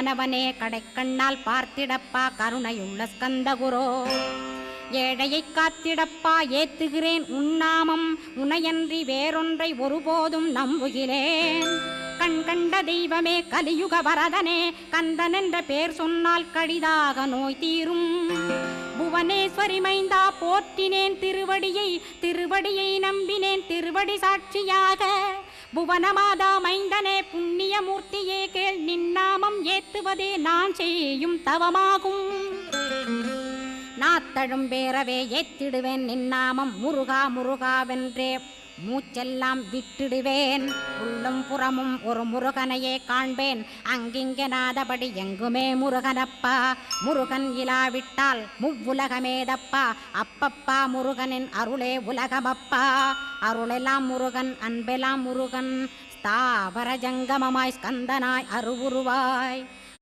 கணவனே கடைக்கண்ணால் பார்த்திடப்பா கருணையுள்ள ஸ்கந்தகுரோ ஏழையை காத்திடப்பா ஏத்துகிறேன் உன்னாமம் உனையன்றி வேறொன்றை ஒருபோதும் நம்புகிறேன் கண் கண்ட தெய்வமே கலியுக வரதனே கந்தன் என்ற பேர் சொன்னால் கடிதாக நோய் தீரும் புவனேஸ்வரி மைந்தா போற்றினேன் திருவடியை நம்பினேன் திருவடி சாட்சியாக புவனமாதா மைந்தனே புண்ணியமூர்த்தியே கேள் நின்னாமம் ஏத்துவதே நான் செய்யும் தவமாகும் நாத்தழும் பேரவே ஏத்திடுவேன் நின்னாமம் முருகா முருகாவென்றே மூச்செல்லாம் விட்டிடுவேன் உள்ளும் புறமும் ஒரு முருகனையே காண்பேன் அங்கிங்கெனாதபடி எங்குமே முருகனப்பா முருகன் இலாவிட்டால் முவ்வுலகமேதப்பா அப்பப்பா முருகனின் அருளே உலகமப்பா அருளெல்லாம் முருகன் அன்பெல்லாம் முருகன் ஸ்தாவர ஜங்கமமாய் ஸ்கந்தனாய் அருவுருவாய்